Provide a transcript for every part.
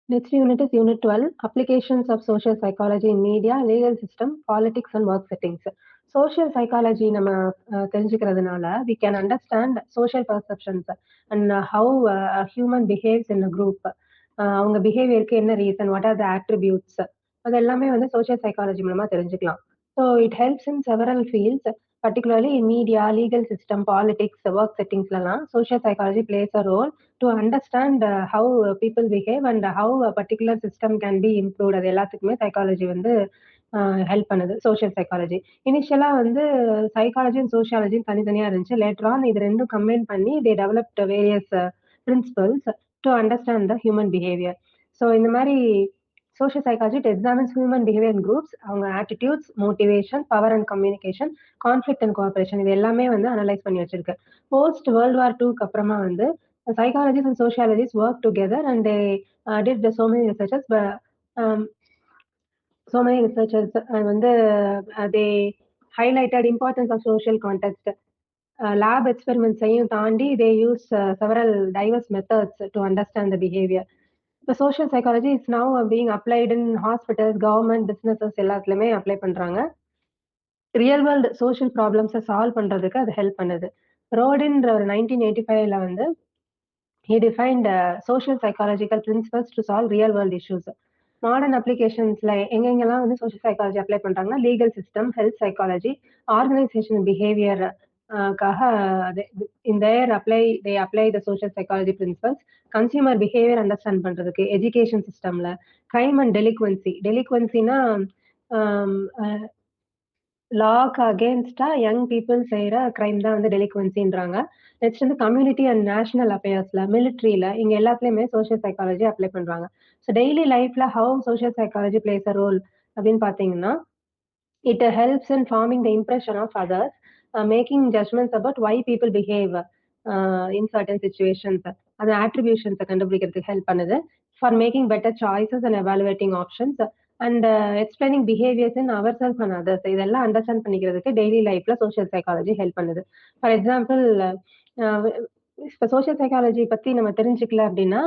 Next unit is Unit 12, Applications of Social Psychology in Media, Legal System, Politics and Work Settings. Social psychology நம்ம தெரிஞ்சுக்கிறதுனால we can understand social perceptions and how a human behaves in a group. அவங்க பிஹேவியருக்கு என்ன reason, what are the attributes, அது எல்லாமே வந்து social psychology மூலமா தெரிஞ்சுக்கலாம். So it helps in several fields, particularly in media, legal system, politics, work settings லாம் social psychology plays a role to understand how people behave and how a particular system can be improved. அது எல்லாத்துக்குமே psychology வந்து help பண்ணுது. Social psychology இனிஷியலா வந்து psychology and sociology தனித்தனியா இருந்துச்சு. Later on இது ரெண்டும் கம்பைன் பண்ணி they developed various principles to understand the human behaviour. So இந்த மாதிரி social psychology it examines human behaviour in groups, அவங்க attitudes, motivation, power and communication, conflict and cooperation, இது எல்லாமே வந்து அனலைஸ் பண்ணி வச்சிருக்கு. போஸ்ட் வேர்ல்டு வார் டூக்கு அப்புறமா வந்து psychologists and sociologists worked together and they did so many researches. வந்து they highlighted importance of social context. Lab experiments-ஐயும் தாண்டி they use several diverse methods to understand the behavior. The social psychology is now being applied in hospitals, government, businesses எல்லாத்துலயுமே apply பண்றாங்க. Real world social ப்ராப்ளம்ஸை solve பண்றதுக்கு அது help பண்ணுது. ரோடின்ற ஒரு 1985 வந்து he defined social psychological principles to solve real world issues. Modern அப்ளிகேஷன்ஸ்ல எங்கெங்கெல்லாம் வந்து சோஷியல் சைக்காலஜி அப்ளை பண்றாங்கன்னா legal system, health psychology, organisation behaviour காக in their they apply the social psychology principles. Consumer behaviour understand பண்றதுக்கு education சிஸ்டம்ல, crime and டெலிக்வன்சினா லாக்கு அகேன்ஸ்டா யங் பீப்புள் செய்யற கிரைம் தான் வந்து டெலிக்வன்சின்றாங்க. நெக்ஸ்ட் வந்து கம்யூனிட்டி அண்ட் நேஷனல் அஃபேர்ஸ்ல, மிலிட்ரியில, இங்க எல்லாத்துலயுமே சோஷியல் சைக்காலஜி அப்ளை பண்றாங்க. ஸோ டெய்லி லைஃப்ல how social psychology plays a role அப்படின்னு பாத்தீங்கன்னா, it helps in forming the impression of others, making judgments about why people behave in certain situations, அது ஆட்ரிபியூஷன்ஸை கண்டுபிடிக்கிறதுக்கு ஹெல்ப் பண்ணுது. For making better choices and evaluating options and explaining behaviours in our self and others, இதெல்லாம் understand பண்ணிக்கிறதுக்கு daily லைஃப்ல social psychology help பண்ணுது. For example, இப்போ social psychology பத்தி நம்ம தெரிஞ்சுக்கல அப்படின்னா,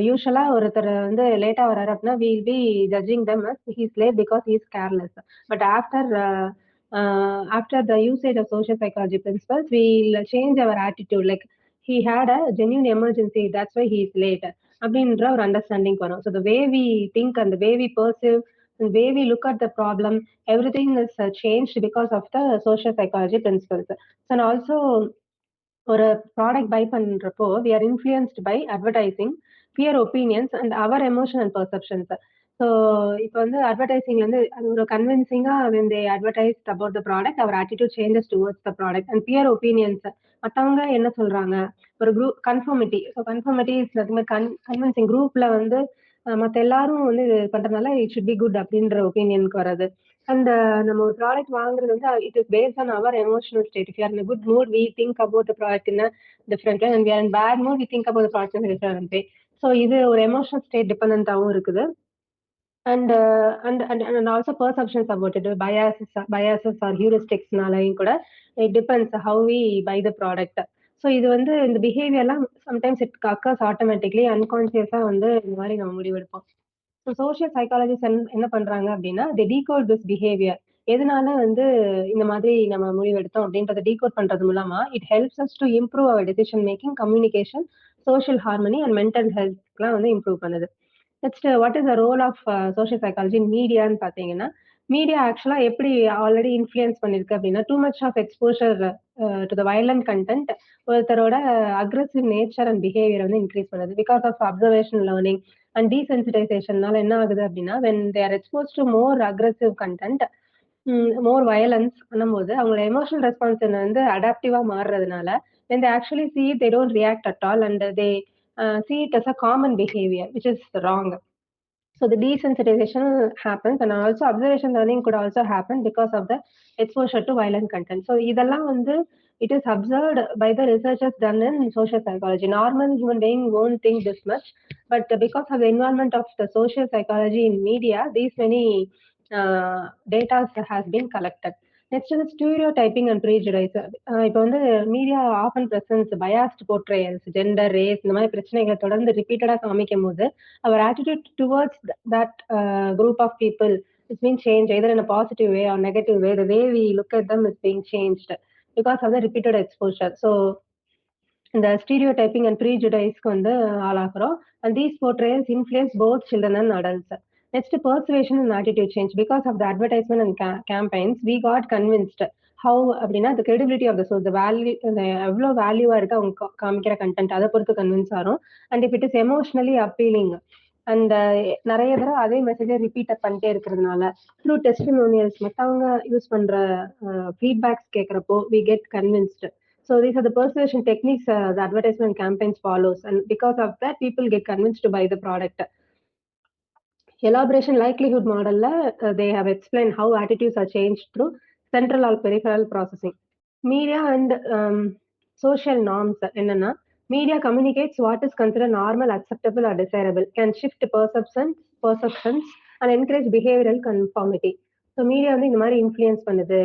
யூஸ்வலா ஒருத்தர் வந்து லேட்டா வர்றாரு அப்படின்னா will be judging them as he's late because he's careless. But after the usage of social psychology principles, we'll change our attitude. Like he had a genuine emergency, that's why he is late. அப்படின்ற ஒரு understanding வரும். So the way we think and the way we perceive, way we look at the problem, everything is change because of the social psychology principles. And also ஒரு product buy பண்றப்போ we are influenced by advertising, peer opinions and our emotional perceptions. So இப்போ வந்து அட்வர்டைசிங்ல வந்து அது ஒரு கன்வின்சிங்கா when they advertised about the product, our attitude changes towards the product. and peer opinions, மத்தவங்க என்ன சொல்றாங்க, ஒரு group conformity. So conformity is nothing convincing. குரூப்ல வந்து மற்ற எல்லாரும் வந்து பண்றதுனால இட் ஷுட் பி குட் அப்படின்ற ஒப்பீனியனுக்கு வர்றது. அண்ட் நம்ம ஒரு ப்ராடக்ட் வாங்குறது வந்து it is based on our emotional state. If you are in good mood we think about the product in different way, and we are in bad mood we think about the product in different way. So இது ஒரு emotional state டிபெண்டாகவும் இருக்குது. And also perceptions about it, biases or heuristicsனாலையும் கூட it depends how we buy the product. So இது வந்து இந்த பிஹேவியர்லாம் sometimes it occurs automatically, அன்கான்சியஸா வந்து இந்த மாதிரி நம்ம முடிவெடுப்போம். ஸோ சோஷியல் சைக்காலஜிஸ்ட் என்ன பண்றாங்க அப்படின்னா they decode this behavior. எதனால வந்து இந்த மாதிரி நம்ம முடிவெடுத்தோம் அப்படின்றத டீகோட் பண்றது மூலமா it helps us to improve our decision making, communication, social harmony and mental healthலாம் வந்து இம்ப்ரூவ் பண்ணுது. Next what is the role of social psychology in மீடியான்னு பார்த்தீங்கன்னா, மீடியா ஆக்சுவலா எப்படி ஆல்ரெடி இன்ஃப்ளூயன்ஸ் பண்ணிருக்கு அப்படின்னா, too much of exposure to the violent content ஒருத்தரோட aggressive nature and behaviour வந்து இன்க்ரீஸ் பண்ணுது. Because of observation learning and டீசென்சிடைசேஷன்னால என்ன ஆகுது அப்படின்னா, when they are expose to more aggressive content, more violence பண்ணும்போது அவங்களோட எமோஷனல் ரெஸ்பான்ஸ் வந்து அடாப்டிவா மாறுறதுனால when they actually see it, they don't react at all and they see it as a common behavior, which is wrong. So the desensitization happens and also observation learning could also happen because of the exposure to violent content. So இதெல்லாம் வந்து it is observed by the researchers done in social psychology. Normal human being won't think this much, but because of the involvement of the social psychology in media, these many data has been collected. Next வந்து stereotyping and prejudice. இப்போ வந்து media often presents biased portrayals, gender, race இந்த மாதிரி பிரச்சனைகளை தொடர்ந்து ரிப்பீட்டடா காமிக்கும் போது அவர் attitude towards that group of people it's been change either in a positive way or negative way. The way we look at them is being changed because of the repeated exposure. So இந்த stereotyping and ப்ரீஜுடைஸ்க்கு வந்து ஆளாக்குறோம். And these portrayals influence both children and adults. Next persuasion and attitude change. Because of the advertisement and campaigns we got convinced. How அப்படின்னா the credibility of the source, value எவ்வளோ வேல்யூவா இருக்கு அவங்க காமிக்கிற content, அதை பொறுத்து கன்வின்ஸ் ஆகும். And if it is emotionally appealing and நிறைய தடவை அதே மெசேஜை ரிப்பீட் பண்ணிட்டே இருக்கிறதுனால த்ரூ டெஸ்டிமோனியல்ஸ் மற்றவங்க யூஸ் பண்ற ஃபீட்பேக்ஸ் கேட்குறப்போ we get convinced. So these are the persuasion techniques the advertisement campaigns follows, and because of that, people get convinced to buy the product. Elaboration likelihood model, they have explained how attitudes are changed through central or peripheral processing. Media and social norms. Enna media communicates what is considered normal, acceptable, or desirable, can shift perceptions and encourage behavioral conformity. So media வந்து இந்த மாதிரி influence பண்ணுது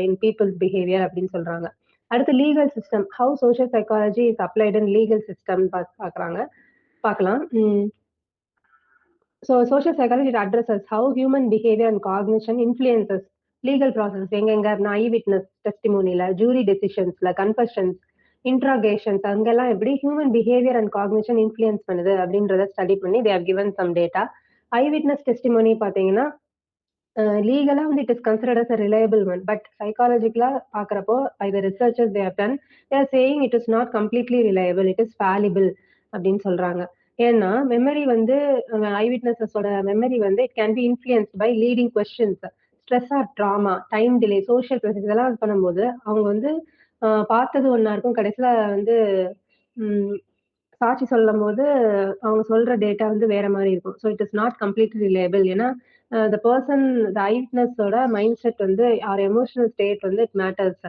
in people's behavior அப்படின்னு சொல்றாங்க. அடுத்து legal system, how social psychology is applied in legal system பார்க்கலாம். So social psychology it addresses how human behaviour and cognition influences legal process. எங்கெங்க eye witness டெஸ்டிமோனியில, ஜூரி டெசிஷன்ஸ்ல, கன்ஃபஷன்ஸ், இன்ட்ராகேஷன்ஸ், அங்கெல்லாம் எப்படி human behaviour and cognition influence பண்ணுது அப்படின்றத study பண்ணி they have given some data. Eye witness testimony பார்த்தீங்கன்னா லீகலா வந்து it is considered as a reliable one, but சைக்காலஜிக்கலா பாக்குறப்போ by the researchers they have done they are saying it is not completely reliable, it is fallible அப்படின்னு சொல்றாங்க. ஏன்னா memory வந்து eye விட்னஸஸோட மெமரி வந்து it can be influenced by leading questions, stress or trauma, time delay, social pressure, இதெல்லாம் பண்ணும்போது அவங்க வந்து பார்த்தது ஒன்னா இருக்கும், கடைசியில வந்து சாட்சி சொல்லும் போது அவங்க சொல்ற டேட்டா வந்து வேற மாதிரி இருக்கும். So it is not completely reliable. ஏன்னா த பர்சன் த ஐட்னஸோட மைண்ட் செட் வந்து ஆர் எமோஷனல் ஸ்டேட் வந்து it matters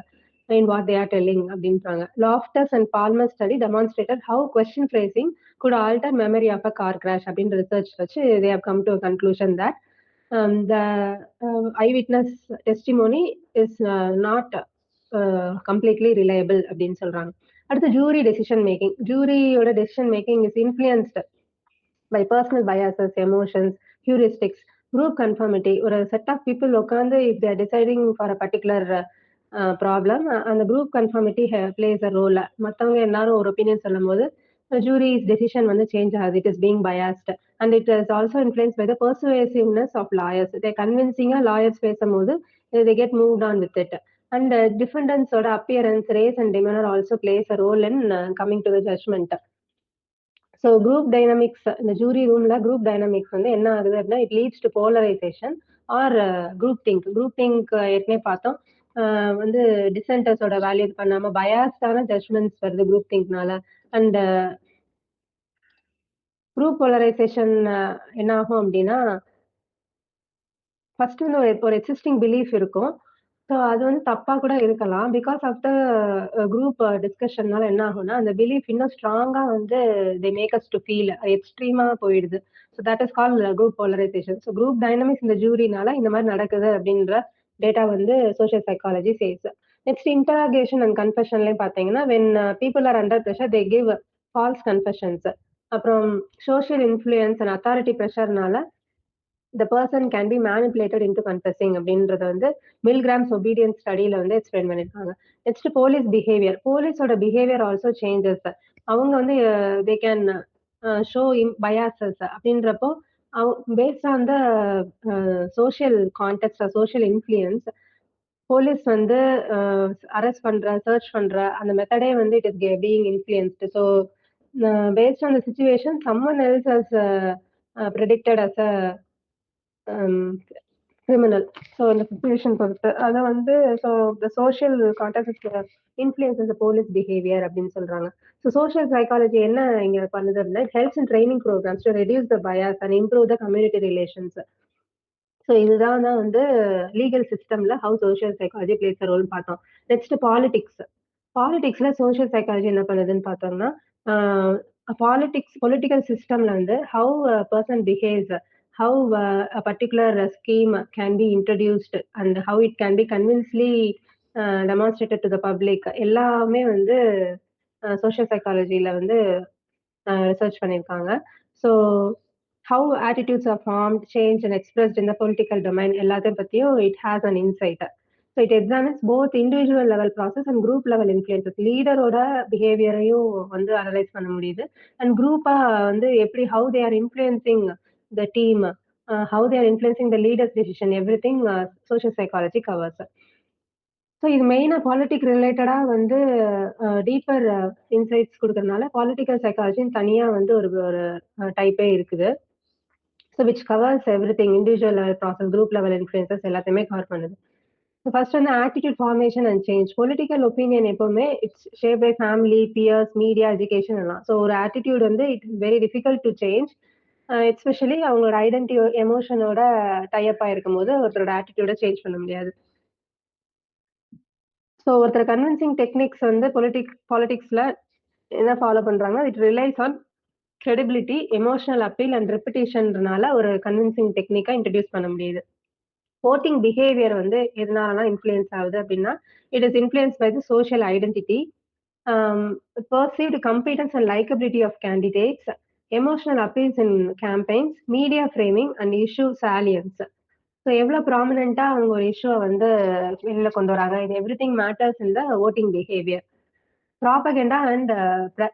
in what they are telling அப்படின்றாங்க. Loftus and Palmer study demonstrated how question phrasing could alter memory of a car crash அப்படின்ற research வச்சு they have come to a conclusion that the eye witness testimony is not completely reliable அப்படின்னு சொல்றாங்க. அடுத்து jury decision making. ஜூரியோட decision making is influenced by personal biases, emotions, heuristics, group conformity. ஒரு set of people உட்காந்து if they're deciding for a particular problem, அந்த group conformity plays a role. மற்றவங்க எல்லாரும் ஒரு opinion சொல்லும் போது ஜூரிஸ் டெசிஷன் வந்து change ஆகுது. It is being biased and it is also influence by the persuasiveness of lawyers. They கன்வின்சிங்கா lawyers பேசும்போது they get moved on with it. And defendants oda appearance, race and demeanor also plays a role in coming to the judgment. So group dynamics, இந்த jury ரூம்ல group dynamics வந்து என்ன ஆகுது அப்படின்னா it leads to polarization or group think. group think ஏற்கனவே பார்த்தோம், வந்து டிசென்டர்ஸோட value பண்ணாம பயாஸ்டான ஜட்மெண்ட்ஸ் வருது group thinkனால. அண்ட் group polarization என்ன ஆகும் அப்படின்னா ஃபர்ஸ்ட் வந்து ஒரு எக்ஸிஸ்டிங் பிலீஃப் இருக்கும். ஸோ அது வந்து தப்பா கூட இருக்கலாம். பிகாஸ் ஆஃப் த குரூப் டிஸ்கஷன்னால என்ன ஆகும்னா அந்த பிலீஃப் இன்னும் ஸ்ட்ராங்கா வந்து they make us to feel எக்ஸ்ட்ரீமா போயிடுது. So that is call group polarisation. So group dynamics இந்த ஜூரினால இந்த மாதிரி நடக்குது அப்படின்ற டேட்டா வந்து social psychology says. Next interrogation and கன்ஃபெஷன்லயும் பார்த்தீங்கன்னா when people are under pressure they give false confessions. அப்புறம் சோஷியல் இன்ஃப்ளூயன்ஸ் அண்ட் அத்தாரிட்டி ப்ரெஷர்னால the person can be manipulated into confessing அப்படின்றத வந்து மில்கிராம்ஸ் ஒபீடியன்ஸ் ஸ்டடியில வந்து எக்ஸ்பிளைன் பண்ணிருக்காங்க. Next police behaviour. போலீஸோட behaviour also changes. அவங்க வந்து தே கேன் ஷோ பயாசஸ் அப்படின்றப்போ based on the social context, social influence, police வந்து அரெஸ்ட் பண்ற, சர்ச் பண்ற அந்த மெத்தடே வந்து it is being influenced. So based on the situation someone else has predicted as a criminal. So இந்த situation பொறுத்து அதை வந்து so the social contact influence police behaviour அப்படின்னு சொல்றாங்க. ஸோ சோஷியல் சைக்காலஜி என்ன இங்க பண்ணுது அப்படின்னா helps in training programmes to reduce the bias and improve the community relations. So இதுதான் தான் வந்து லீகல் சிஸ்டம்ல how social psychology plays a role பார்த்தோம். Next politics. பாலிடிக்ஸ்ல சோஷியல் சைக்காலஜி என்ன பண்ணுதுன்னு பார்த்தோம்னா பொலிட்டிக்கல் சிஸ்டம்ல வந்து how person behaves, how a particular scheme can be introduced and how it can be convincingly demonstrated to the public எல்லாமே வந்து social சைக்காலஜில வந்து ரிசர்ச் பண்ணியிருக்காங்க. So how attitudes are formed, change and expressed in the political domain எல்லாத்தையும் பத்தியும் it has an insight. So it examines both individual level process and group level influences. லீடரோட பிஹேவியரையும் வந்து analyse பண்ண முடியுது. அண்ட் குரூப்பா வந்து எப்படி how they are influencing the team, how they are influencing the leaders decision, everything social psychology covers. So இது மெயினா பாலிடிக் ரிலேட்டடா வந்து டீப்பர் இன்சைட்ஸ் குடுக்கறதுனால பாலிட்டிக்கல் சைக்காலஜின்னு தனியா வந்து ஒரு ஒரு டைப்பே இருக்குது. So which covers everything individual level process, group level influences எல்லாத்தையுமே கவர் பண்ணுது. ஸோ ஃபர்ஸ்ட் வந்து attitude formation and change. Political opinion எப்பவுமே it's shape by family, peers, media, education எல்லாம். ஸோ ஒரு ஆட்டிடியூட் வந்து it is very difficult to change. Especially அவங்களோட identity எமோஷனோட type ஆயிருக்கும் போது ஒருத்தரோட ஆட்டிடியூட சேஞ்ச் பண்ண முடியாது. ஸோ ஒருத்தர் கன்வின்சிங் டெக்னிக்ஸ் வந்து பாலிடிக்ஸ்ல என்ன ஃபாலோ பண்றாங்க, it relies on credibility, emotional appeal and ரெப்புடேஷன்றனால ஒரு கன்வின்சிங் டெக்னிக்கா இன்ட்ரடியூஸ் பண்ண முடியுது. voting பிஹேவியர் வந்து எதனாலலாம் இன்ஃப்ளூயன்ஸ் ஆகுது அப்படின்னா, it is influence by the social identity, perceived competence and likability of candidates, emotional appeals in campaigns, media framing and issue salience. So எவ்வளோ ப்ராமினெண்ட்டா அவங்க ஒரு இஷ்யூவை வந்து வெளியில கொண்டு வராங்க, இது everything matters in the voting behaviour. Propaganda and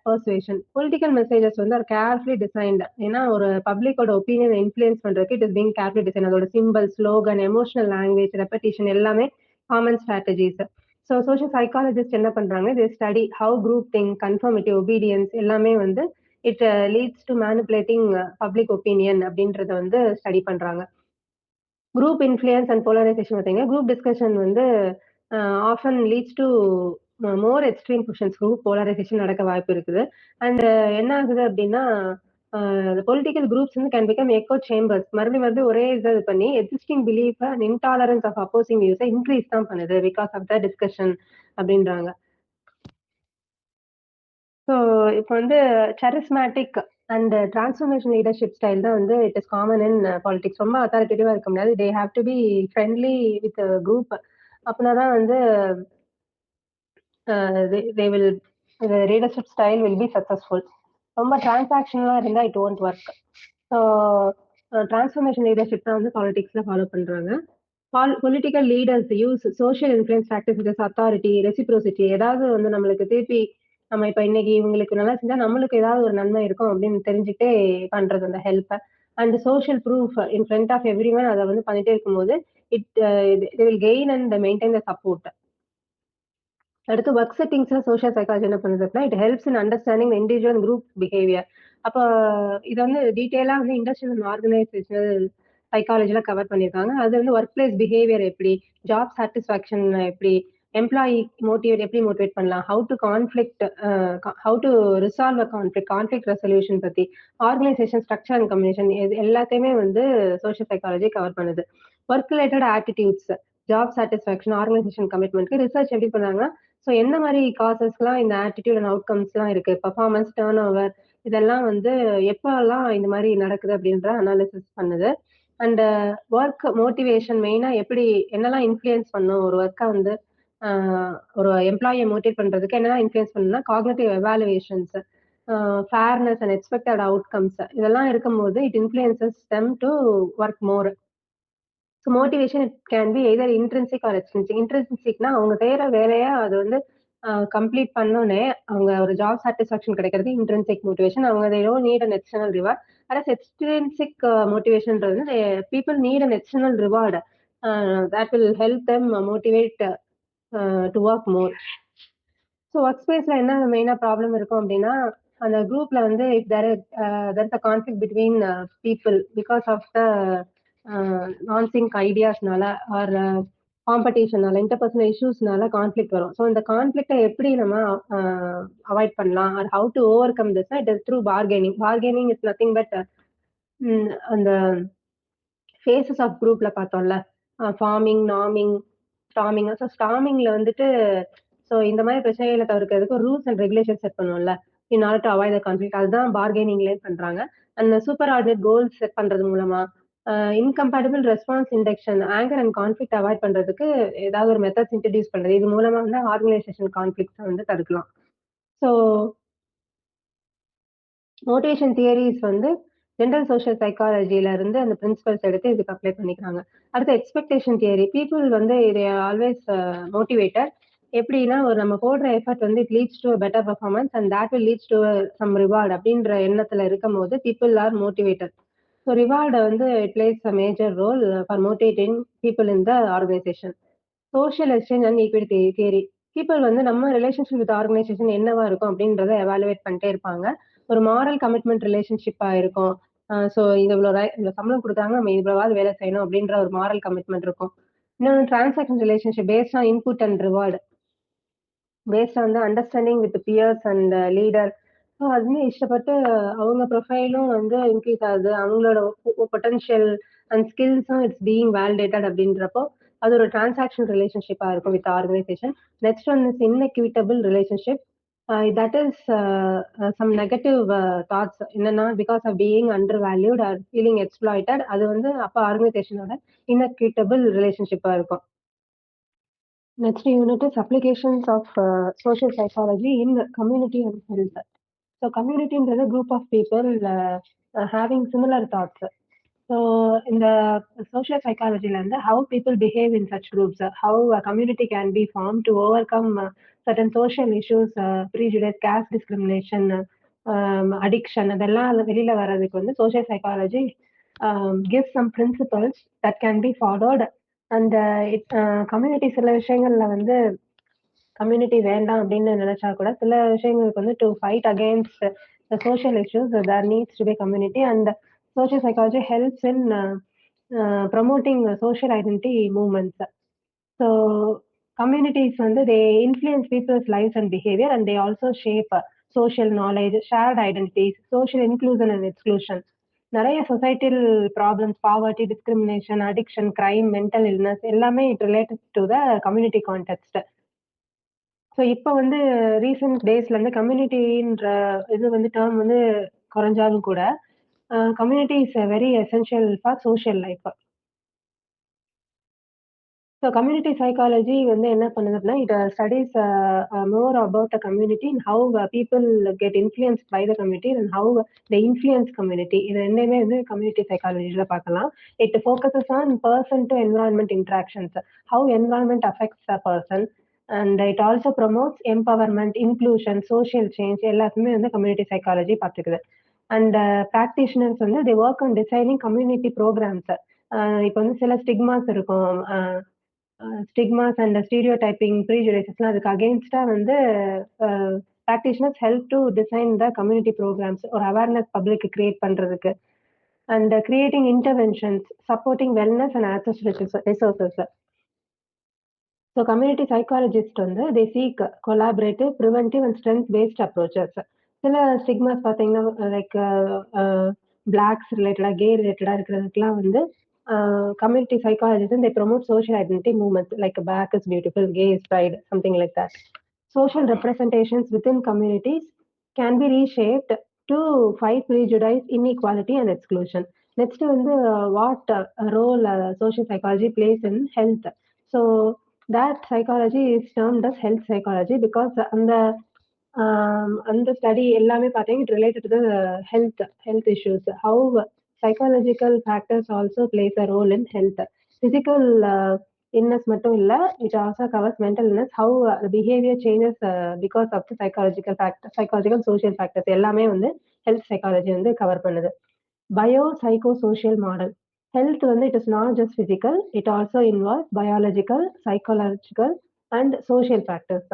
persuasion. Political messages வந்து ஒரு கேர்ஃபுல்லி டிசைன்டு. ஏன்னா ஒரு பப்ளிக்கோட ஒப்பீனியன் இன்ஃப்ளூயன்ஸ் பண்றதுக்கு it is being carefully design. அதோட simple, slogan, emotional language, repetition எல்லாமே common strategies. So social psychologist என்ன பண்றாங்க, இது study how group think, conformity, obedience எல்லாமே வந்து it leads to manipulating public opinion அப்படின்றத வந்து ஸ்டடி பண்றாங்க. குரூப் இன்ஃப்ளூயன்ஸ் அண்ட் போலரைசேஷன் பார்த்தீங்கன்னா, குரூப் டிஸ்கஷன் வந்து often leads to more extreme positions. Group polarisation நடக்க வாய்ப்பு இருக்குது. அண்ட் என்ன ஆகுது அப்படின்னா, பொலிட்டிக்கல் குரூப்ஸ் வந்து கேன் பிகம் எக்கோ சேம்பர்ஸ். மறுபடியும் ஒரே இது பண்ணி existing belief and intolerance of opposing வியூஸை இன்க்ரீஸ் தான் பண்ணுது பிகாஸ் ஆஃப் த டிஸ்கஷன் அப்படின்றாங்க. ஸோ இப்போ வந்து charismatic and transformation leadership style தான் வந்து it is common in politics. ரொம்ப அத்தாரிட்டேட்டிவா இருக்க முடியாது. They have to be friendly with group. அப்படின்னா தான் வந்து they will the leadership style will be successful. ரொம்ப டிரான்சாக்ஷனலா இருந்தா it won't work. So transformation leadership தான் வந்து பாலிடிக்ஸ்ல ஃபாலோ பண்றாங்க. Political leaders use social influence practices, authority, reciprocity. ஏதாவது வந்து நம்மளுக்கு திருப்பி நம்ம இப்ப இன்னைக்கு இவங்களுக்கு நல்லா செஞ்சா நம்மளுக்கு ஏதாவது ஒரு நன்மை இருக்கும் அப்படின்னு தெரிஞ்சுட்டே பண்றது அந்த help. And social proof in front of every one அதை வந்து பண்ணிட்டே இருக்கும்போது it will gain and maintain the support. அடுத்து ஒர்க் செட்டிங்ஸ்ல சோஷியல் சைக்காலஜி என்ன பண்ணுறதுனா, it helps in understanding individual group behaviour. அப்போ இது வந்து டீட்டெயிலா வந்து இண்டஸ்ட்ரியல் அண்ட் ஆர்கனைசேஷனல் சைக்காலஜில கவர் பண்ணியிருக்காங்க. அது வந்து ஒர்க் பிளேஸ் பிஹேவியர் எப்படி, ஜாப் சாட்டிஸ்ஃபேக்ஷன் எப்படி, எம்ப்ளாயி எப்படி மோட்டிவேட் பண்ணலாம், how to resolve a conflict resolution பத்தி, ஆர்கனைசேஷன் ஸ்ட்ரக்சர் அண்ட் கம்யூனிகேஷன், இது எல்லாத்தையுமே வந்து சோஷியல் சைக்காலஜி கவர் பண்ணுது. Work related attitudes, job satisfaction, organisation கமிட்மெண்ட்க்கு ரிசர்ச் எப்படி பண்ணாங்கன்னா, ஸோ என்ன மாதிரி காசஸ்லாம் இந்த ஆட்டிடியூட் அண்ட் அவுட்கம்ஸ்லாம் இருக்கு, பர்ஃபார்மன்ஸ், டர்ன் ஓவர், இதெல்லாம் வந்து எப்பெல்லாம் இந்த மாதிரி நடக்குது அப்படின்ற அனாலிசிஸ் பண்ணுது. அண்ட் ஒர்க் மோட்டிவேஷன் மெயினா எப்படி என்னெல்லாம் இன்ஃப்ளூயன்ஸ் பண்ணும் ஒரு ஒர்க்கை வந்து ஒரு எம்ப்ளாயை மோட்டிவேட் பண்றதுக்கு என்னெல்லாம் இன்ஃப்ளூயன்ஸ் பண்ணுன்னா, cognitive evaluations, fairness and expected outcomes இதெல்லாம் இருக்கும்போது it influences them to work more. So motivation it can be either intrinsic or extrinsic. இன்ட்ரின்சிக்னா அவங்க செய்யற வேலையை அது வந்து கம்ப்ளீட் பண்ணோன்னே அவங்க ஒரு ஜாப் சாட்டிஸ்ஃபேக்ஷன் கிடைக்கிறது இன்ட்ரின்சிக் மோட்டிவேஷன். அவங்க they don't need an external reward. Whereas extrinsic motivationன்றது people need an external reward that will help them motivate to work more. So work ஸ்பேஸ்ல என்ன மெயினா ப்ராப்ளம் இருக்கும் அப்படின்னா, அந்த குரூப்ல வந்து if there is a conflict between people because of the non sync ஐடியாஸ்னால ஆர் காம்படிஷனால, இன்டர்பர்சனல் இஷ்யூஸ்னால கான்ஃபிளிக் வரும். ஸோ இந்த கான்ஃபிளிக்டை எப்படி நம்ம அவாய்ட் பண்ணலாம், or how to overcome this, it is through bargaining. Bargaining is nothing but அந்த ஃபேஸஸ் ஆஃப் குரூப்ல பார்த்தோம்ல, ஃபார்மிங், நார்மிங், ஸ்டார்மிங். ஸோ ஸ்டார்மிங்ல வந்துட்டு ஸோ இந்த மாதிரி பிரச்சனைகளை தவிர்க்கிறதுக்கு ரூல்ஸ் அண்ட் ரெகுலேஷன் செட் பண்ணுவோம்ல, இன் order to avoid the conflict. அதுதான் பார்கெனிங்லேயே பண்றாங்க. அந்த சூப்பர் ஆர்டினேட் கோல்ஸ் செட் பண்றது மூலமா, incompatible response induction, anger and conflict avoid பண்றதுக்கு ஏதாவது ஒரு மெத்தட்ஸ் இன்ட்ரோடியூஸ் பண்றது. இது மூலமா வந்து ஆர்கனைசேஷன் கான்ஃப்ளிக்ட்ஸ வந்து தடுக்கலாம். ஸோ மோட்டிவேஷன் தியரிஸ் வந்து ஜென்ரல் சோஷியல் சைக்காலஜில இருந்து அந்த பிரின்சிபல்ஸ் எடுத்து இதுக்கு அப்ளை பண்ணிக்கிறாங்க. அடுத்து எக்ஸ்பெக்டேஷன் தியரி. பீப்பிள் வந்து தே ஆர் ஆல்வேஸ் மோட்டிவேட்டட். எப்படின்னா, ஒரு நம்ம போடுற எஃபர்ட் வந்து it leads to better performance and that will leads to some reward அப்படின்ற எண்ணத்துல இருக்கும்போது people are motivated. So reward வந்து it plays a major role for motivating people in the organisation. Social exchange and equity theory. People வந்து நம்ம relationship with organisation என்னவா இருக்கும் அப்படின்றத evaluate பண்ணிட்டே இருப்பாங்க. ஒரு மாரல் கமிட்மெண்ட் ரிலேஷன்ஷிப்பா இருக்கும். ஸோ இது இவ்வளோ சம்பளம் கொடுத்தாங்க, நம்ம இவ்வளவாவது வேலை செய்யணும் அப்படின்ற ஒரு மாரல் கமிட்மெண்ட் இருக்கும். இன்னொன்று transaction relationship based on input and reward, based on the understanding with peers and leader. So அதுவுமே இஷ்டப்பட்டு அவங்க ப்ரொஃபைலும் வந்து இன்க்ரீஸ் ஆகுது, அவங்களோட பொட்டன்ஷியல் அண்ட் ஸ்கில்ஸும் இட்ஸ் பீயிங் வேலிடேட்டட் அப்படின்றப்போ அது ஒரு டிரான்சாக்ஷன் ரிலேஷன்ஷிப்பா இருக்கும் with organisation. Next one is inequitable relationship. That is some negative thoughts. என்னன்னா, because of being undervalued or feeling exploited, அது வந்து அப்போ ஆர்கனைசேஷனோட இன்எக்விட்டபிள் ரிலேஷன்ஷிப்பா இருக்கும். Next unit is applications of social psychology in community and health. So community is a group of people having similar thoughts. So in the social psychology, how people behave in such groups, how a community can be formed to overcome certain social issues, prejudice, caste discrimination, addiction, அதெல்லாம் வெளியில வர்றதுக்கு வந்து social psychology gives some principles that can be followed. அந்த community சில விஷயங்கள்ல வந்து community வேண்டாம் அப்படின்னு நினைச்சா கூட சில விஷயங்களுக்கு வந்து to fight against the social issues there needs to be community and social psychology helps in promoting social identity movements. So communities வந்து they influence people's life and behaviour and they also shape social knowledge, shared identities, social inclusion and exclusion. நிறைய societal problems, poverty, discrimination, addiction, crime, mental illness எல்லாமே it related to the community context. So இப்போ வந்து recent டேஸ்ல இருந்து கம்யூனிட்டின்ற இது வந்து term வந்து குறைஞ்சாலும் கூட community is very essential for social life. So community psychology வந்து என்ன பண்ணுது அப்படின்னா, it studies more about the community and how people get influence by the community and how the influence community. இது ரெண்டுமே வந்து கம்யூனிட்டி சைக்காலஜியில் பார்க்கலாம். It focuses on person to environment interactions, how environment affects the person and it also promotes empowerment, inclusion, social change எல்லாத்துமே வந்து community psychology பார்த்துக்குது. And practitioners வந்து they work on designing community programs. இப்போ வந்து சில stigmas இருக்கும், stigmas and stereotyping, ப்ரீஜுடிசஸ்லாம் அதுக்கு அகெயின்ஸ்டா வந்து practitioners help to design the community programs, ஒரு அவேர்னஸ் பப்ளிக் கிரியேட் பண்றதுக்கு and creating interventions, supporting wellness and access resources. So community psychologist வந்து they seek collaborative, preventive and strength based approaches. சில stigmas பார்த்தீங்கன்னா like blacks ரிலேட்டடாக, gay ரிலேட்டடாக இருக்கிறதுக்கெலாம் வந்து community psychologists and they promote social identity movements like black is beautiful, gay is pride, something like that. Social representations within communities can be reshaped to fight prejudice, inequality and exclusion. Next வந்து what role social psychology plays in health. So that psychology is termed as health psychology because அந்த study எல்லாமே பார்த்தீங்கன்னா it related to the health issues, how psychological factors also plays a role in health. Physical illness மட்டும் இல்ல, it also covers mental illness, how the behavior changes because of the psychological social factors எல்லாமே வந்து health psychology வந்து cover பண்ணுது. Bio psycho social model. Health வந்து it is not just physical, it also involve biological, psychological and social factors.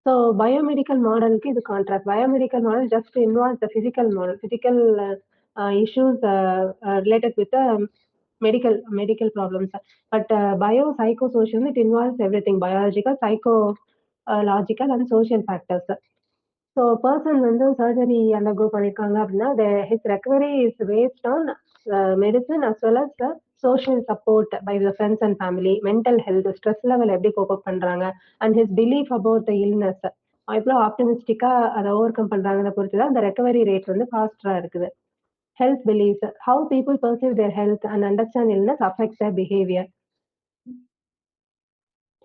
So biomedical மாடலுக்கு இது contrast. Biomedical model just involve the physical model, physical issues related with the medical problems. But biopsychosocial, it involves everything: biological, psychological and social factors. So person வந்து surgery undergo பண்ணிருக்காங்க அப்படின்னா his recovery is based on medicine as well as the social support by the friends and family, mental health, stress level எப்படி கோப் அப் பண்றாங்க and his belief about the illness, எவ்வளோ ஆப்டிமிஸ்டிக்கா அதை over come பண்றாங்கன்னு பொறுத்து தான் அந்த ரெக்கவரி ரேட் வந்து ஃபாஸ்டரா இருக்குது. Health beliefs, how people perceive their health and understand illness affects their behavior.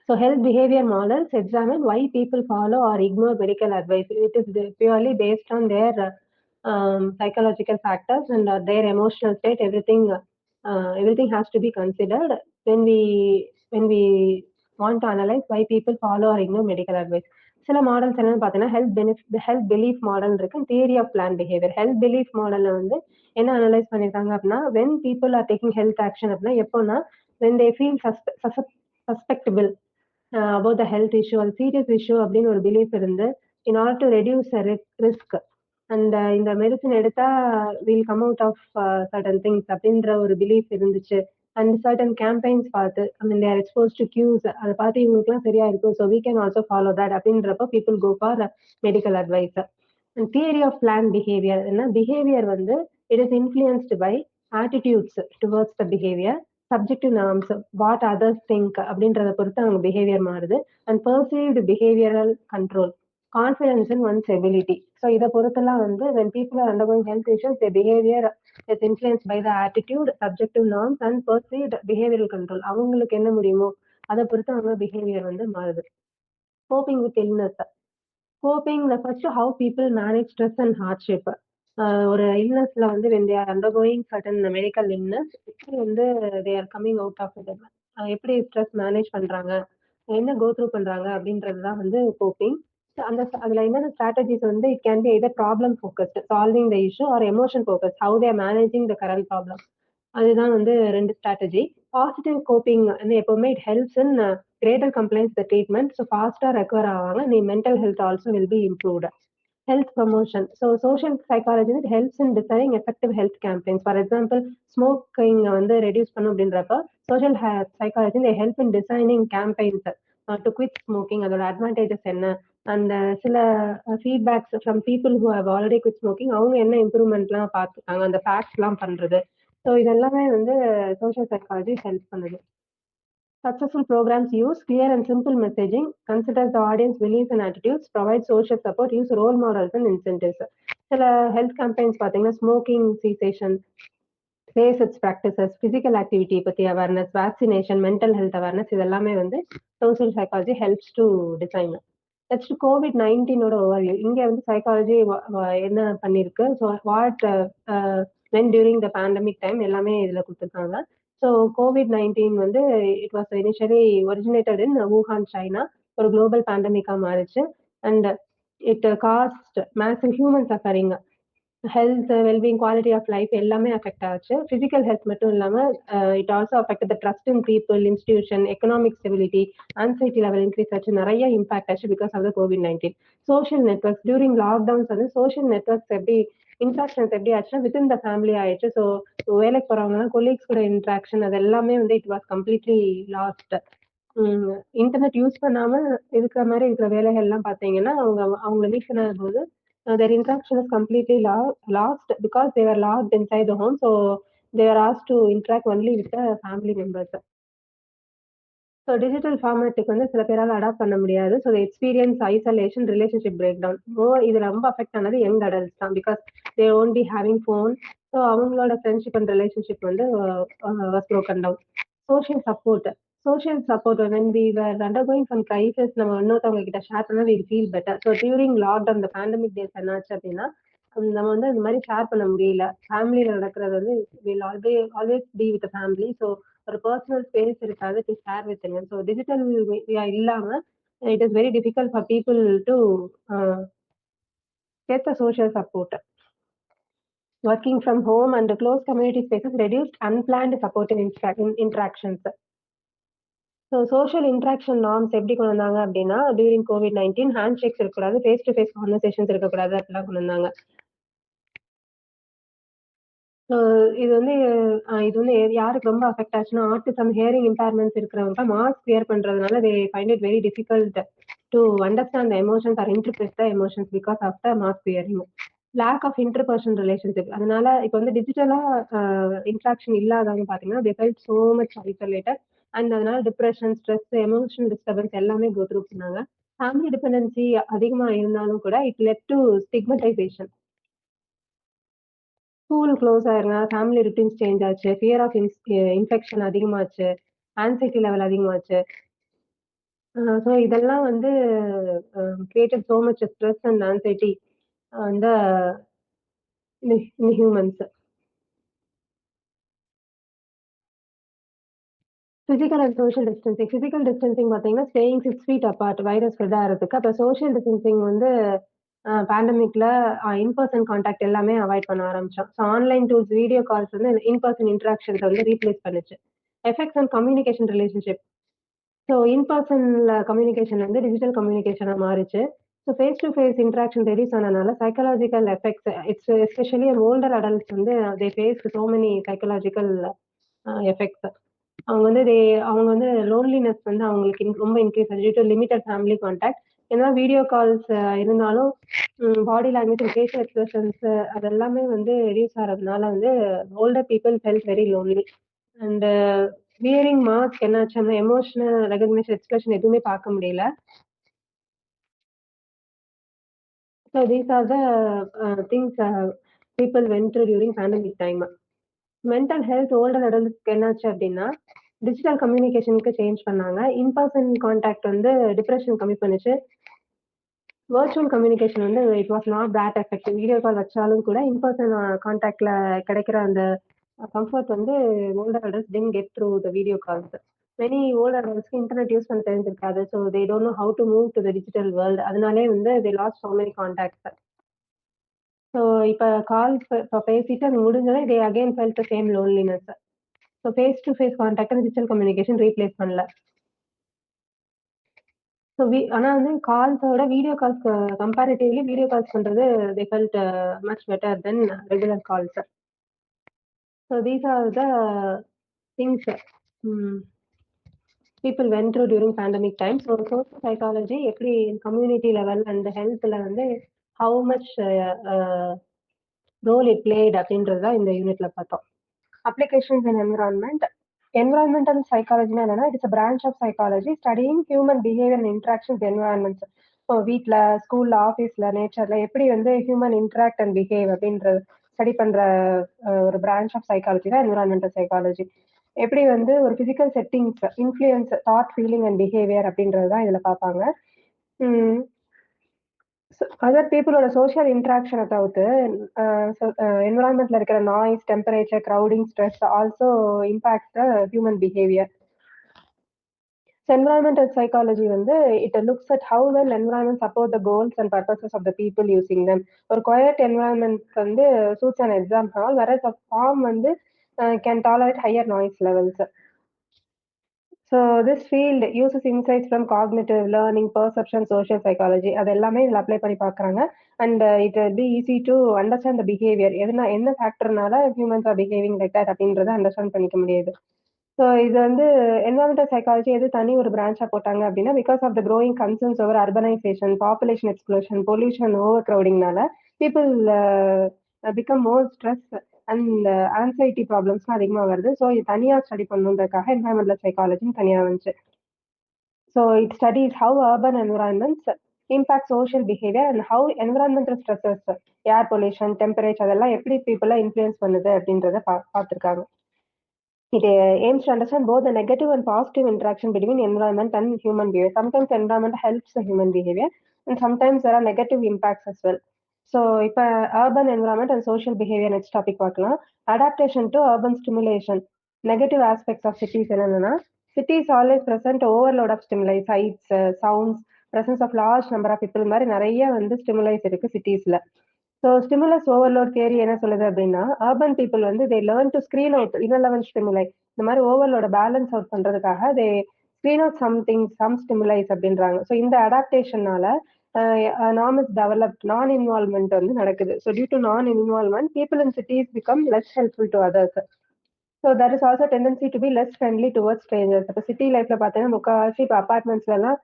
So health behavior models examine why people follow or ignore medical advice. It is purely based on their psychological factors and their emotional state. Everything has to be considered when we want to analyze why people follow or ignore medical advice. சில models என்னன்னு பார்த்தீங்கன்னா health belief model இருக்கு, theory of plan behaviour. Health belief மாடல்ல வந்து என்ன analyse பண்ணியிருக்காங்க அப்படின்னா, when people are taking health action அப்படின்னா எப்போன்னா, when they feel susceptible about the health issue or serious issue அப்படின்னு ஒரு பிலீஃப் இருந்து in order to reduce risk and இந்த மெடிசன் எடுத்தா will come out of certain things அப்படின்ற ஒரு belief இருந்துச்சு. அண்ட் சர்டன் கேம்பெயின்ஸ் பார்த்து ஐ மீன் தேர் எக்ஸ்போஸ் டு கியூஸ் அதை பார்த்து இவங்களுக்குலாம் சரியா இருக்கும், so we can also follow that அப்படின்றப்போ people go for medical advice. And theory of plan behaviour என்ன, பிஹேவியர் வந்து it is influenced by attitudes towards the behaviour, subjective norms, what others think அப்படின்றத பொறுத்து அவங்க பிஹேவியர் மாறுது. And perceived behavioural control, confidence in one's ability. So இதை பொறுத்தெல்லாம் வந்து when people are undergoing health issues, their behavior is influenced by the attitude, subjective norms and perceived behavioral control. அவங்களுக்கு என்ன முடியுமோ அதை பொறுத்து அவங்க பிஹேவியர் வந்து மாறுது. Coping with illness, coping refers to how people manage stress and hardship. ஒரு இல்னஸ்ல வந்து when they are undergoing certain medical illness, எப்படி வந்து they are coming out of it, எப்படி ஸ்ட்ரெஸ் மேனேஜ் பண்றாங்க, என்ன கோ த்ரூ பண்றாங்க அப்படின்றது தான் வந்து கோப்பிங். அதுல என்னென்ன ஸ்ட்ராட்டஜிஸ் வந்து it can be either problem focused solving the issue or emotion focus how there managing the current problem. அதுதான் வந்து 2 ஸ்ட்ராட்டஜி. பாசிட்டிவ் கோப்பிங் வந்து எப்பவுமே it helps in greater complaints the treatment, so ஃபாஸ்டா recover ஆவாங்க. நீ mental health also will be improved. Health promotion. So social psychology it helps in designing effective health campaigns. For example, smoking வந்து reduce பண்ணும் அப்படின்றப்ப social psychology they help in designing campaigns to quit smoking. அதோட advantages என்ன, அந்த சில feedbacks from people who have already quit smoking, அவங்க என்ன இம்ப்ரூவ்மெண்ட்லாம் பார்த்துருக்காங்க, அந்த ஃபேக்ட்ஸ்லாம் பண்றது. ஸோ இதெல்லாமே வந்து social psychology ஹெல்ப் பண்ணுது. Successful programs use clear and simple messaging, consider the audience beliefs and attitudes, provide social support, use role models and incentives. சில health campaigns பார்த்தீங்கன்னா smoking cessation, safe its practices, physical activity பற்றி awareness, vaccination, mental health awareness, இதெல்லாமே வந்து social psychology helps to design. Next COVID-19ஓட overview. இங்கே வந்து சைக்காலஜி என்ன பண்ணியிருக்கு, so what when during the pandemic time எல்லாமே இதில் கொடுத்துருக்காங்க. ஸோ COVID-19 வந்து it was initially originated in Wuhan, China. ஒரு குளோபல் பேண்டமிக்காக மாறிச்சு. And it caused massive human suffering, health, wellbeing, quality of life எல்லாமே அஃபெக்ட் ஆச்சு. ஃபிசிக்கல் ஹெல்த் மட்டும் இல்லாமல் it also affect the trust in people, institution, economic stability, anxiety level increase ஆச்சு, நிறைய impact ஆச்சு because of the COVID-19. Social networks during lockdowns வந்து social networks எப்படி interactions எப்படி ஆச்சுன்னா வித்தின் த ஃபேமிலி ஆயிடுச்சு. ஸோ வேலைக்கு போறவங்கலாம் கொலீக்ஸ் கூட இன்ட்ராக்ஷன் அது எல்லாமே வந்து it was completely lost. Internet use பண்ணாம இருக்கிற மாதிரி இருக்கிற வேலைகள்லாம் பார்த்தீங்கன்னா அவங்கள மீட் பண்ணாத போது their interaction is completely lost because they were locked inside the home. So they were asked to interact only with the family members. So digital ஃபார்மேட்டுக்கு வந்து சில பேரால் அடாப்ட் பண்ண முடியாது. So experience isolation, relationship break down. இது ரொம்ப affect ஆனது young adults தான் because they won't be having phone. So அவங்களோட ஃப்ரெண்ட்ஷிப் அண்ட் ரிலேஷன்ஷிப் வந்து was broken down. Social support, social support when we were undergoing some crisis நம்ம இன்னொருத்தவங்க கிட்ட share பண்ணா will feel better. So during lockdown இந்த pandemic days என்னாச்சு அப்படின்னா நம்ம வந்து இந்த மாதிரி ஷேர் பண்ண முடியல. ஃபேமிலியில் நடக்கிறது வந்து will always be with family. So ஒரு பர்சனல் ஸ்பேஸ் இருக்காது to share with anyone. So digital media இல்லாம it is very difficult for people to get the social support. Working from home and close community spaces reduced unplanned supportive interactions. So social interaction norms எப்படி கொண்டு வந்தாங்க அப்படின்னா during COVID-19 hand shakes இருக்கக்கூடாது, face to face conversations இருக்கக்கூடாது, அப்படிலாம் கொண்டு வந்தாங்க. இது வந்து யாருக்கு ரொம்ப அஃபெக்ட் ஆச்சுன்னா ஆட்டிசம், ஹியரிங் இம்பேர்மெண்ட்ஸ் இருக்கிறவங்க மாஸ்க் வியர் பண்றதுனால they find it very difficult to understand the emotions or interpret the emotions because of the mask wearing. Lack of interpersonal relationship. அதனால இப்போ வந்து டிஜிட்டலா இன்ட்ராக்ஷன் இல்லாதவங்க பாத்தீங்கன்னா they felt so much isolated and அதனால depression, stress, emotional disturbance எல்லாமே go through பண்ணாங்க. Family dependency அதிகமா இருந்தாலும் கூட it led to stigmatisation. School close ஆயிருங்க, ஃபேமிலி ருட்டீன்ஸ் சேஞ்ச் ஆச்சு, ஃபியர் ஆஃப் இன்ஃபெக்ஷன் அதிகமாச்சு, ஆங்ஸைட்டி லெவல் அதிகமாச்சு. ஸோ இதெல்லாம் வந்து created so much stress and anxiety இந்த humans. Physical and social distancing. Physical distancing பார்த்தீங்கன்னா, staying 6 feet apart virus spread ஆகுறதுக்கு. அப்புறம் சோஷியல் டிஸ்டன்சிங் வந்து பேண்டமிக்ல இன் பெர்சன் கான்டாக்ட் எல்லாமே அவாய்ட் பண்ண ஆரம்பிச்சோம். So online tools, video calls வந்து இன் பெர்சன் இன்டராக்ஷன்ஸ வந்து ரீப்ளேஸ் பண்ணுச்சு. Effects and communication relationship. So in பெர்சன்ல கம்யூனிகேஷன் வந்து டிஜிட்டல் கம்யூனிகேஷனா மாறுச்சு. So face to face interaction reduce ஆனனால psychological effects especially older adults வந்து they face so many psychological effects. அவங்க வந்து அவங்க வந்து லோன்லினஸ் வந்து அவங்களுக்கு ரொம்ப இன்க்ரீஸ் ஆச்சு due to limited family contact. ஏன்னா வீடியோ கால்ஸ் இருந்தாலும் body language and facial expressions அதெல்லாமே வந்து ரெடியூஸ் ஆகிறதுனால வந்து older people felt very lonely. And wearing mask என்னாச்சு, அந்த எமோஷனல் ரெகக்னிஷன் எக்ஸ்பிரஷன் எதுவுமே பார்க்க முடியல. So these are the things people went through during pandemic time. Mental health older அடல்ட்ஸ்க்கு என்னாச்சு அப்படின்னா, டிஜிட்டல் கம்யூனிகேஷனுக்கு சேஞ்ச் பண்ணாங்க. இன் பர்சன் கான்டாக்ட் வந்து டிப்ரஷன் கம்மி பண்ணுச்சு. வர்ச்சுவல் கம்யூனிகேஷன் வந்து it was not that effective. Video call வச்சாலும் கூட இன் பர்சன் கான்டாக்ட்ல கிடைக்கிற அந்த கம்ஃபர்ட் வந்து older adults didn't get through the video calls. Many older அடல்ட்ஸ்க்கு இன்டர்நெட் யூஸ் பண்ண தெரிஞ்சிருக்காது. So they don't know how to move to the digital world. அதனாலே வந்து they lost so many contacts. So இப்போ கால் இப்போ பேசிட்டு அது முடிஞ்சோடனே they again felt the same loneliness. So face to face contact digital communication replace பண்ணல. So ஆனா வந்து கால்ஸோட video calls comparatively video calls பண்றது they felt much better then regular calls. So these are the things people went through during pandemic time. So social psychology எப்படி community level and ஹெல்த்ல வந்து how much role it played அப்படின்றது தான் இந்த யூனிட்ல பார்த்தோம். Applications in environment. Environmental சைக்காலஜினா என்னன்னா, it's a branch of psychology studying human behaviour and interactions environments. இப்போ வீட்டில், ஸ்கூல்ல, ஆஃபீஸ்ல, நேச்சர்ல எப்படி வந்து ஹியூமன் இன்ட்ராக்ட் அண்ட் பிஹேவ் அப்படின்ற ஸ்டடி பண்ற ஒரு பிரான்ச் ஆஃப் சைக்காலஜி தான் என்விரான்மெண்டல் சைக்காலஜி. எப்படி வந்து ஒரு physical settings influence thought, feeling and behaviour அப்படின்றது தான் இதுல பார்ப்பாங்க. அதர் பீப்புளோட சோஷியல் இன்ட்ராக்ஷனை தவிர்த்து என்விரான்மெண்ட்ல இருக்கிற noise, temperature, crowding, stress also impact the human behaviour. Environmental psychology வந்து it looks at how well environment support the goals and purposes of the people using them. ஒரு குவைட் என்விரான்மெண்ட் வந்து suits an exam hall, வேற form வந்து can tolerate higher noise levels. So this field uses insights from cognitive learning, perception, social psychology அது எல்லாமே இதில் apply பண்ணி பார்க்குறாங்க. And it will be easy to understand the behaviour. என்ன ஃபேக்டர்னால humans are behaving like that அப்படின்றத understand பண்ணிக்க முடியுது. ஸோ இது வந்து என்வரான்மெண்டல் சைக்காலஜி எது தனி ஒரு பிரான்ச்சாக போட்டாங்க அப்படின்னா, because of the growing concerns over urbanisation, population explosion, pollution, ஓவர் க்ரௌடிங்னால people become more stress and anxiety ப்ராப்ளம்ஸ்லாம் அதிகமாக வருது. ஸோ இது தனியாக ஸ்டடி பண்ணணுன்றதுக்காக என்வரான்மெண்டல் சைக்காலஜின்னு தனியாக வந்துச்சு. So it studies how urban environments impact social behaviour and how environmental stresses, air pollution, temperature அதெல்லாம் எப்படி பீப்புளை இன்ஃப்ளூயன்ஸ் பண்ணுது அப்படின்றத பார்த்துருக்காங்க. It aims to understand both the negative and positive interaction between environment and human behavior. Sometimes environment helps the human behavior, and sometimes there are negative impacts as well. So, இப்போ urban environment and social behavior next topic பார்க்கலாம். Adaptation to urban stimulation. Negative aspects of cities என்னன்னா, cities always present overload of stimuli, sights, sounds, presence of large number of people மாதிரி நிறைய வந்து stimuli இருக்கு சிட்டிஸ்ல. So stimulus overload theory என்ன சொல்லுது அப்படின்னா, அர்பன் பீப்புள் வந்து they learn to screen out irrelevant stimuli. இந்த மாதிரி ஓவர்லோட பேலன்ஸ் அவுட் பண்றதுக்காக they screen out some stimulis அப்படின்றாங்க. ஸோ இந்த அடாப்டேஷனால நார்மல்ஸ் டெவலப்ட் நான் இன்வால்மெண்ட் வந்து நடக்குது. So due to non involvement people in cities become less helpful to others. So that is also tendency to be less friendly towards strangers. இப்போ city லைஃப்ல பார்த்தீங்கன்னா முக்கால்வாசி இப்போ அப்பார்ட்மெண்ட்ஸ்லாம்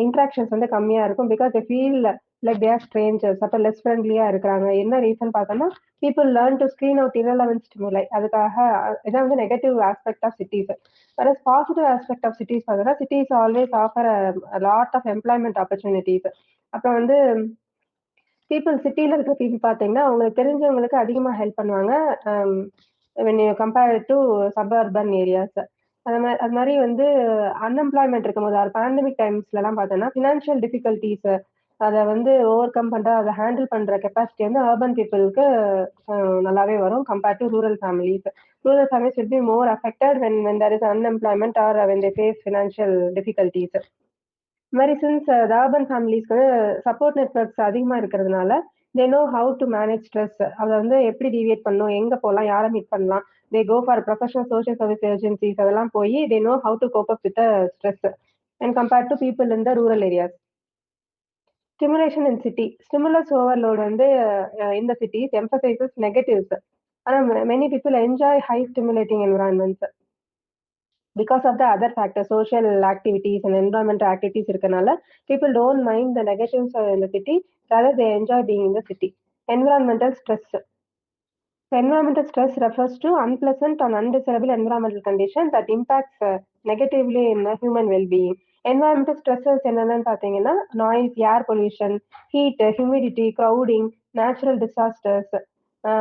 இன்ட்ராக்ஷன்ஸ் வந்து கம்மியா இருக்கும். Because they feel like they are strangers. அப்போ லெஸ் ஃப்ரெண்ட்லியா இருக்கிறாங்க. என்ன ரீசன் பார்த்தோம்னா people learn to screen out irrelevant stimuli. அதுக்காக இதான் வந்து நெகட்டிவ் ஆஸ்பெக்ட் ஆஃப் சிட்டிஸ். வேற பாசிட்டிவ் ஆஸ்பெக்ட் ஆஃப் சிட்டிஸ் பார்த்தோம்னா cities always offer lot of employment opportunities. அப்புறம் வந்து பீப்புள் சிட்டில இருக்கிற பீப்புள் பார்த்தீங்கன்னா, அவங்களுக்கு தெரிஞ்சவங்களுக்கு அதிகமா ஹெல்ப் பண்ணுவாங்க. When you compare to suburban areas. அது மாரி வந்து அன்எம்ப்ளாய்மென்ட் இருக்கும்போது, பேண்டமிக் டைம்ஸ்லலாம் பார்த்தோம்னா, ஃபினான்ஷியல் டிஃபிகல்டீஸ் அத வந்து ஓவர் கம் பண்ற, அத ஹேண்டில் பண்ற கெப்பாசிட்டி வந்து அர்பன் பீப்புளுக்கு நல்லாவே வரும் compare to rural families. Rural families will be more affected when there is unemployment or when they face financial difficulties. இது மாரி சின்ஸ் அர்பன் ஃபேமிலீஸ்க்கு சப்போர்ட் நெட்வொர்க்ஸ் அதிகமா இருக்கிறதுனால, they know how to manage stress. அத வந்து எப்படி டீவியேட் பண்ணணும், எங்க போலாம், யார மீட் பண்ணலாம். They go for professional social service agencies அதெல்லாம் போயி they know how to cope up with the stress when compared to people in the rural areas. Stimulation in city. Stimulus overload வந்து in the cities emphasises negatives. ஆனா many people enjoy high stimulating environments. Because of the other factor social activities and environmental activities இருக்கனால people don't mind the negatives in the city rather they enjoy being in the city. Environmental stress. Environmental stress refers to unpleasant and undesirable environmental condition that impacts negatively in human well-being. Environmental stresses என்னென்னு பார்த்தீங்கன்னா noise, air pollution, heat, humidity, crowding, natural disasters,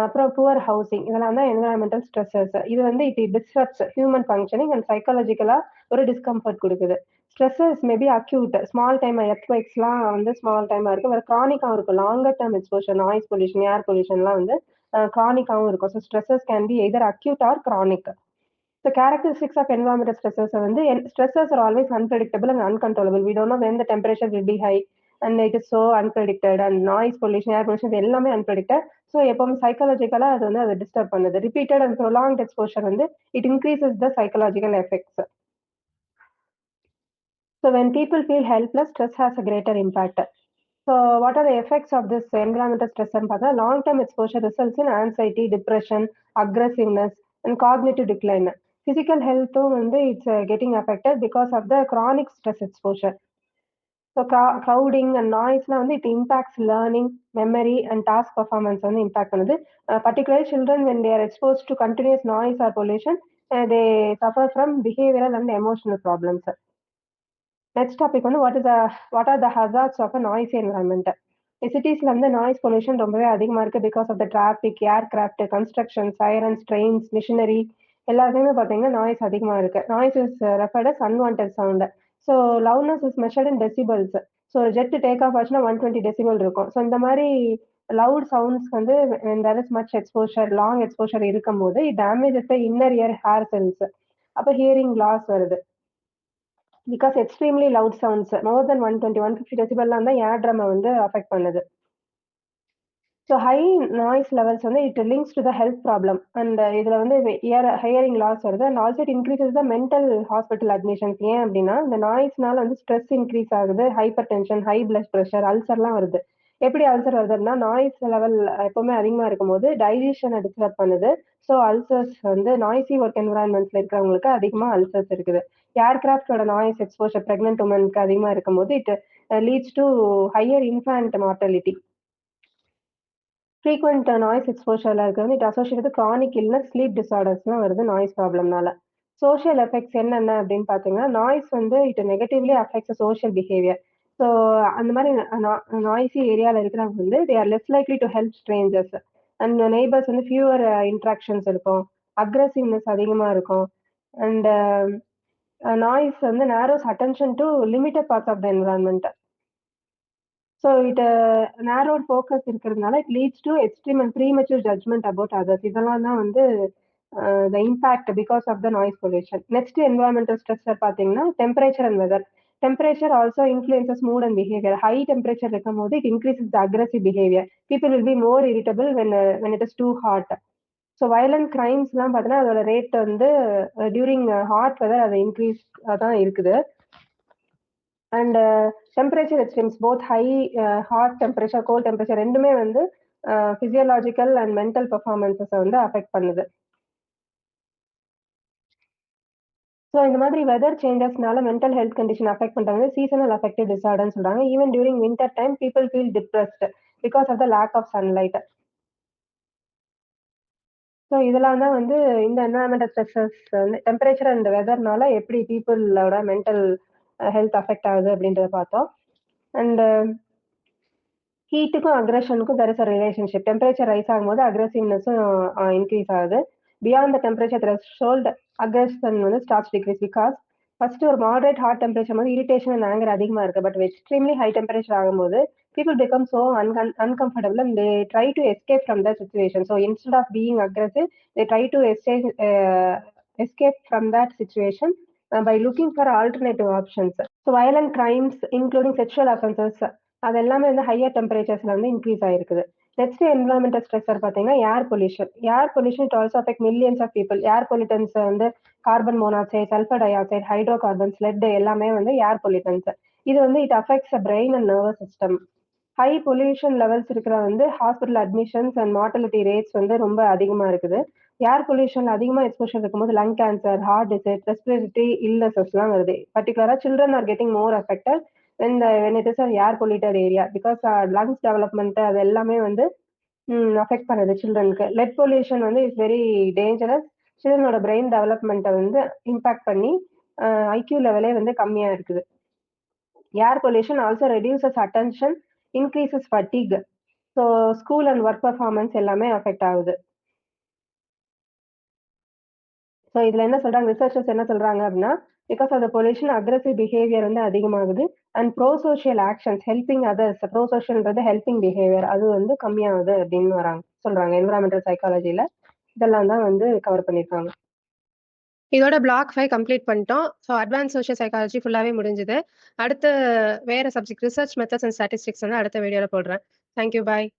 அப்புறம் poor housing இதெல்லாம் தான் environmental stresses. இது வந்து it disturbs human functioning and சைக்காலஜிக்கலா ஒரு discomfort கொடுக்குது. Stresses maybe acute small time எர்த்குவேக்ஸ்லாம் வந்து ஸ்மால் டைமா இருக்கு, வேற கிரானிக்காகவும் இருக்கும். Longer term exposure noise pollution, air பொல்யூஷன்லாம் வந்து chronic-ஆவும் இருக்கும். So stresses can be either acute or chronic. The characteristics of environmental stresses வந்து stresses are always unpredictable and uncontrollable. We don't know when the temperature will be high and it is so unpredicted, and noise pollution, air pollution இது எல்லாமே unpredicted. So எப்பவுமே சைக்காலஜிக்கலா அது வந்து அதை disturb பண்ணுது. Repeated and prolonged exposure வந்து it increases the psychological effects. So when people feel helpless, stress has a greater impact. So what are the effects of this environmental stress and பார்த்தா long-term exposure results in anxiety, depression, aggressiveness and cognitive decline. Physical health வந்து it's getting affected because of the chronic stress exposure. So crowding and noise வந்து it impacts learning, memory and task performance வந்து impact பண்ணுது. Particularly children when they are exposed to continuous noise or pollution, they suffer from behavioral and emotional problems. Next topic வந்து what are the hazards of a noisy environment. சிட்டிஸ்ல வந்து noise pollution ரொம்பவே அதிகமா இருக்கு because of the traffic, aircraft, construction, sirens, trains, machinery எல்லாத்துலயுமே பார்த்தீங்கன்னா noise அதிகமா இருக்கு. Noise is referred as unwanted sound. So loudness is measured in decibels. So jet take off ஆச்சுன்னா 120 டெசிபல் இருக்கும். ஸோ இந்த மாதிரி லவுட் சவுண்ட்ஸ் வந்து there is much exposure, long exposure இருக்கும் போது it damages the inner ear hair cells. அப்போ hearing loss வருது. Because extremely loud sounds more than 120, 150 டெசிபல்லாம் தான் ஏர் ட்ரம்மை வந்து அஃபெக்ட் பண்ணுது. ஸோ ஹை நாய்ஸ் லெவல்ஸ் வந்து it links to the health problem and இதில் வந்து ஹியரிங் லாஸ் வருது and also it increases the mental hospital admissions. ஏன் அப்படின்னா இந்த நாய்ஸ்னால வந்து ஸ்ட்ரெஸ் இன்க்ரீஸ் ஆகுது, hypertension, high blood pressure, அல்சர்லாம் வருது. எப்படி அல்சர் வருதுன்னா நாய்ஸ் லெவல் எப்பவுமே அதிகமாக இருக்கும் போது டைஜஷனை டிஸ்டர்ப் பண்ணுது. ஸோ அல்சர்ஸ் வந்து நாய்ஸி ஒர்க் என்வரான்மெண்ட்ஸ்ல இருக்கிறவங்களுக்கு அதிகமாக அல்சர்ஸ் இருக்குது. ஏர்கிராஃப்டோட நாய்ஸ் எக்ஸ்போஷர் பிரெக்னென்ட் உமனுக்கு அதிகமாக இருக்கும்போது it leads to higher infant mortality. Frequent noise எக்ஸ்போஷர்ல இருக்கிறது it associate chronic illness, sleep டிசார்டர்ஸ்லாம் வருது நாய்ஸ் ப்ராப்ளம்னால. சோஷியல் எஃபெக்ட்ஸ் என்னென்ன அப்படின்னு பார்த்தீங்கன்னா நாய்ஸ் வந்து it negatively affects social behaviour. So அந்த மாதிரி நாய்ஸி ஏரியாவில் இருக்கிறவங்க வந்து they are less likely to help strangers and neighbours வந்து ஃபியூவர் இன்ட்ராக்ஷன்ஸ் இருக்கும், அக்ரெசிவ்னஸ் அதிகமாக இருக்கும் அண்ட் நாய்ஸ் வந்து narrows attention to limited parts of the environment. So it narrowed focus இருக்கிறதுனால it leads to extreme and premature judgement about others. இதெல்லாம் தான் வந்து the impact because of the noise pollution. Next environmental stressor பார்த்தீங்கன்னா temperature and weather. Temperature also influences mood and behaviour. High temperature இருக்கும் போது it increases the aggressive behaviour. People will be more irritable when it is too hot. So violent கிரைம்ஸ்லாம் பார்த்தீங்கன்னா அதோட rate வந்து during hot weather அது increase தான் இருக்குது. And temperature extremes both high hot temperature, cold temperature ரெண்டுமே வந்து physiological and mental பெர்ஃபார்மன்ஸை வந்து அஃபெக்ட் பண்ணுது. ஸோ இந்த மாதிரி வெதர் சேஞ்சஸ்னால மென்டல் ஹெல்த் கண்டிஷன் அஃபெக்ட் பண்ணுறாங்க. சீசனல் அஃபெக்டிவ் டிசார்டர்னு சொல்றாங்க. Even during winter time people feel depressed because of the lack of sunlight. So இதெல்லாம் தான் வந்து இந்த என்வரான்மெண்டல் ஸ்ட்ரெஸ்ஸஸ் வந்து டெம்பரேச்சர் அண்ட் வெதர்னால எப்படி பீப்புளோட மென்டல் ஹெல்த் அஃபெக்ட் ஆகுது அப்படின்றத பார்த்தோம். அண்ட் ஹீட்டுக்கும் அக்ரஷனுக்கும் there is a relationship. Temperature rise ஆகும்போது அக்ரெசிவ்னஸும் இன்க்ரீஸ் ஆகுது. Beyond the temperature threshold aggression வந்து ஸ்டார்ட்ஸ் டிக்ரீஸ் பிகாஸ் ஃபர்ஸ்ட் ஒரு மாடரேட் ஹாட் டெம்பரேச்சர் வந்து இரிட்டேஷன் அண்ட் ஆங்கர் அதிகமா இருக்கு. பட் எக்ஸ்ட்ரீம்லி ஹை டெம்பரேச்சர் ஆகும்போது people become so uncomfortable and they try to escape from that situation. So instead of being aggressive, they try to escape from that situation by looking for alternative options. So violent crimes, including sexual offenses, அது எல்லாமே வந்து higher டெம்பரேச்சர்ஸ்ல வந்து increase ஆயிருக்குது. Next environmental stressor பார்த்தீங்கன்னா air pollution. Air pollution it also affect millions of people. Air pollutants வந்து carbon monoxide, sulphur dioxide, hydrocarbons, lead எல்லாமே வந்து air pollutants. இது வந்து it affects brain and nervous system. High pollution levels இருக்கிற வந்து hospital admissions and mortality rates வந்து ரொம்ப அதிகமா இருக்குது. ஏர் பொல்யூஷன் அதிகமா எக்ஸ்போஷர் இருக்கும்போது lung cancer, heart disease, respiratory இல்னஸஸ்லாம் வருது. பர்டிகுலரா children are getting more affected when it is an air polluted area because lungs development அது எல்லாமே வந்து அஃபெக்ட் பண்ணுது சில்ட்ரனுக்கு. லெட் பொல்யூஷன் வந்து இஸ் வெரி டேஞ்சரஸ். சில்ட்ரனோட பிரெயின் டெவலப்மெண்ட்டை வந்து இம்பாக்ட் பண்ணி ஐக்யூ லெவலே வந்து கம்மியா இருக்குது. Air pollution also reduces attention, increases fatigue. So school and work performance எல்லாமே அஃபெக்ட் ஆகுது. ஸோ இதுல என்ன சொல்றாங்க, ரிசர்ச்சர்ஸ் என்ன சொல்றாங்க அப்படின்னா, because of the pollution aggressive behaviour வந்து அதிகமாகுது and prosocial actions helping others, ப்ரோ சோஷியல்ன்றது ஹெல்பிங் பிஹேவியர், அது வந்து கம்மியாகுது அப்படின்னு சொல்றாங்க என்விரான்மெண்டல் சைக்காலஜில. இதெல்லாம் தான் வந்து கவர் பண்ணியிருக்காங்க. இதோட பிளாக் 5 கம்ப்ளீட் பண்ணிட்டோம். ஸோ அட்வான்ஸ் சோஷியல் சைக்காலஜி ஃபுல்லாவே முடிஞ்சுது. அடுத்து வேற subject research methods and statistics வந்து அடுத்த வீடியோல போடுறேன். தேங்க்யூ, பாய்.